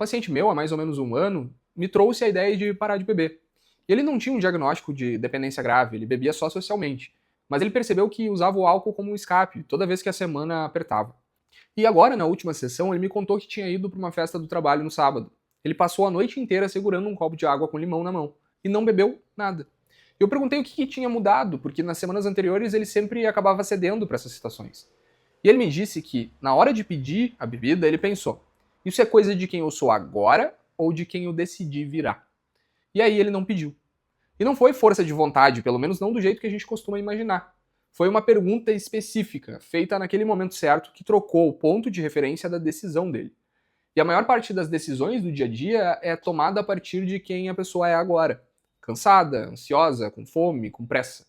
paciente meu, há mais ou menos um ano, me trouxe a ideia de parar de beber. E ele não tinha um diagnóstico de dependência grave, ele bebia só socialmente. Mas ele percebeu que usava o álcool como um escape, toda vez que a semana apertava. E agora, na última sessão, ele me contou que tinha ido para uma festa do trabalho no sábado. Ele passou a noite inteira segurando um copo de água com limão na mão. E não bebeu nada. Eu perguntei o que tinha mudado, porque nas semanas anteriores ele sempre acabava cedendo para essas situações. E ele me disse que, na hora de pedir a bebida, ele pensou: isso é coisa de quem eu sou agora ou de quem eu decidi virar? E aí ele não pediu. E não foi força de vontade, pelo menos não do jeito que a gente costuma imaginar. Foi uma pergunta específica, feita naquele momento certo, que trocou o ponto de referência da decisão dele. E a maior parte das decisões do dia a dia é tomada a partir de quem a pessoa é agora. Cansada, ansiosa, com fome, com pressa.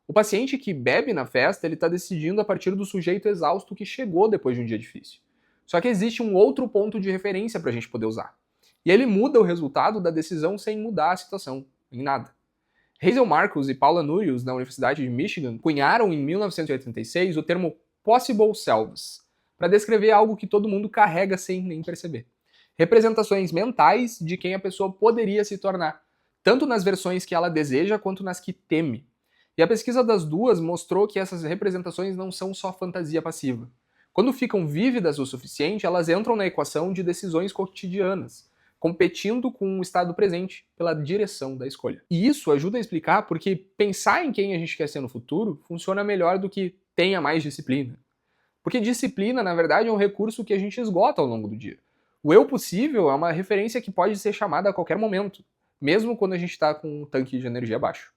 O paciente que bebe na festa, ele está decidindo a partir do sujeito exausto que chegou depois de um dia difícil. Só que existe um outro ponto de referência para a gente poder usar. E ele muda o resultado da decisão sem mudar a situação, em nada. Hazel Marcus e Paula Nurius, da Universidade de Michigan, cunharam em 1986 o termo possible selves, para descrever algo que todo mundo carrega sem nem perceber. Representações mentais de quem a pessoa poderia se tornar, tanto nas versões que ela deseja quanto nas que teme. E a pesquisa das duas mostrou que essas representações não são só fantasia passiva. Quando ficam vívidas o suficiente, elas entram na equação de decisões cotidianas, competindo com o estado presente pela direção da escolha. E isso ajuda a explicar porque pensar em quem a gente quer ser no futuro funciona melhor do que tenha mais disciplina. Porque disciplina, na verdade, é um recurso que a gente esgota ao longo do dia. O eu possível é uma referência que pode ser chamada a qualquer momento, mesmo quando a gente está com um tanque de energia baixo.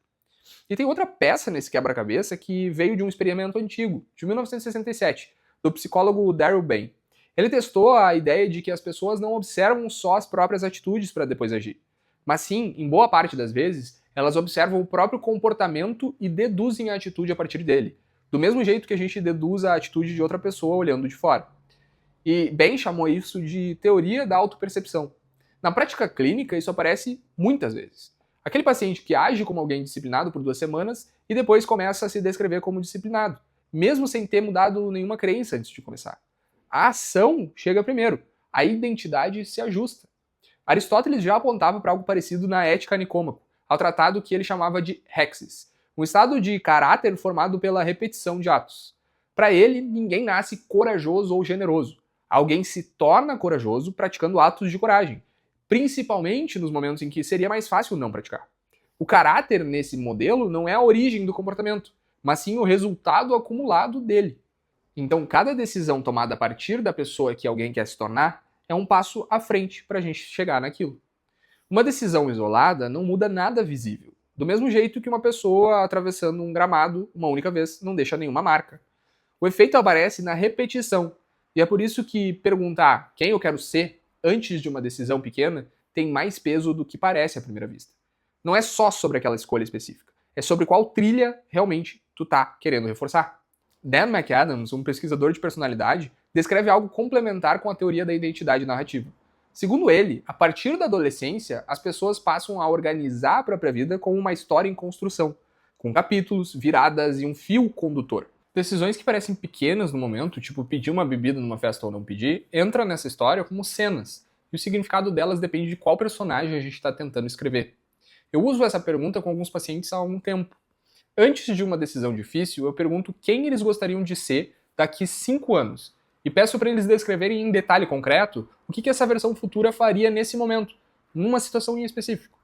E tem outra peça nesse quebra-cabeça que veio de um experimento antigo, de 1967, do psicólogo Daryl Bain. Ele testou a ideia de que as pessoas não observam só as próprias atitudes para depois agir, mas sim, em boa parte das vezes, elas observam o próprio comportamento e deduzem a atitude a partir dele, do mesmo jeito que a gente deduz a atitude de outra pessoa olhando de fora. E Bain chamou isso de teoria da autopercepção. Na prática clínica, isso aparece muitas vezes. Aquele paciente que age como alguém disciplinado por 2 semanas e depois começa a se descrever como disciplinado, mesmo sem ter mudado nenhuma crença antes de começar. A ação chega primeiro, a identidade se ajusta. Aristóteles já apontava para algo parecido na Ética Nicômaco, ao tratado que ele chamava de hexis, um estado de caráter formado pela repetição de atos. Para ele, ninguém nasce corajoso ou generoso. Alguém se torna corajoso praticando atos de coragem, principalmente nos momentos em que seria mais fácil não praticar. O caráter nesse modelo não é a origem do comportamento, mas sim o resultado acumulado dele. Então, cada decisão tomada a partir da pessoa que alguém quer se tornar é um passo à frente para a gente chegar naquilo. Uma decisão isolada não muda nada visível, do mesmo jeito que uma pessoa atravessando um gramado uma única vez não deixa nenhuma marca. O efeito aparece na repetição, e é por isso que perguntar quem eu quero ser antes de uma decisão pequena tem mais peso do que parece à primeira vista. Não é só sobre aquela escolha específica, é sobre qual trilha realmente tu tá querendo reforçar. Dan McAdams, um pesquisador de personalidade, descreve algo complementar com a teoria da identidade narrativa. Segundo ele, a partir da adolescência, as pessoas passam a organizar a própria vida como uma história em construção, com capítulos, viradas e um fio condutor. Decisões que parecem pequenas no momento, tipo pedir uma bebida numa festa ou não pedir, entram nessa história como cenas, e o significado delas depende de qual personagem a gente está tentando escrever. Eu uso essa pergunta com alguns pacientes há algum tempo. Antes de uma decisão difícil, eu pergunto quem eles gostariam de ser daqui 5 anos, e peço para eles descreverem em detalhe concreto o que essa versão futura faria nesse momento, numa situação em específico.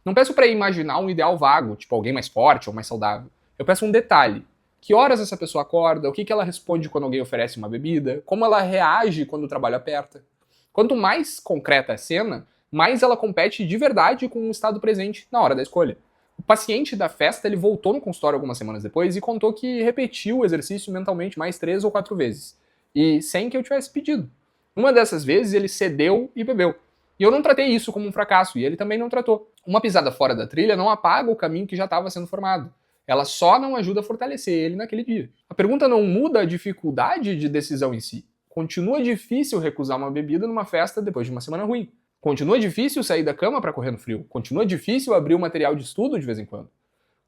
Não peço para imaginar um ideal vago, tipo alguém mais forte ou mais saudável. Eu peço um detalhe. Que horas essa pessoa acorda, o que ela responde quando alguém oferece uma bebida, como ela reage quando o trabalho aperta. Quanto mais concreta a cena, mais ela compete de verdade com o estado presente na hora da escolha. O paciente da festa ele voltou no consultório algumas semanas depois e contou que repetiu o exercício mentalmente mais 3 ou 4 vezes, e sem que eu tivesse pedido. Uma dessas vezes ele cedeu e bebeu. E eu não tratei isso como um fracasso, e ele também não tratou. Uma pisada fora da trilha não apaga o caminho que já estava sendo formado. Ela só não ajuda a fortalecer ele naquele dia. A pergunta não muda a dificuldade de decisão em si. Continua difícil recusar uma bebida numa festa depois de uma semana ruim. Continua difícil sair da cama para correr no frio. Continua difícil abrir o material de estudo de vez em quando.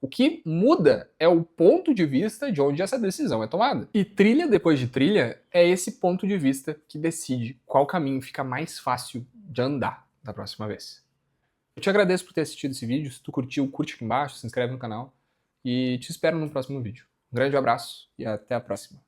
O que muda é o ponto de vista de onde essa decisão é tomada. E trilha depois de trilha é esse ponto de vista que decide qual caminho fica mais fácil de andar da próxima vez. Eu te agradeço por ter assistido esse vídeo. Se tu curtiu, curte aqui embaixo, se inscreve no canal e te espero no próximo vídeo. Um grande abraço e até a próxima.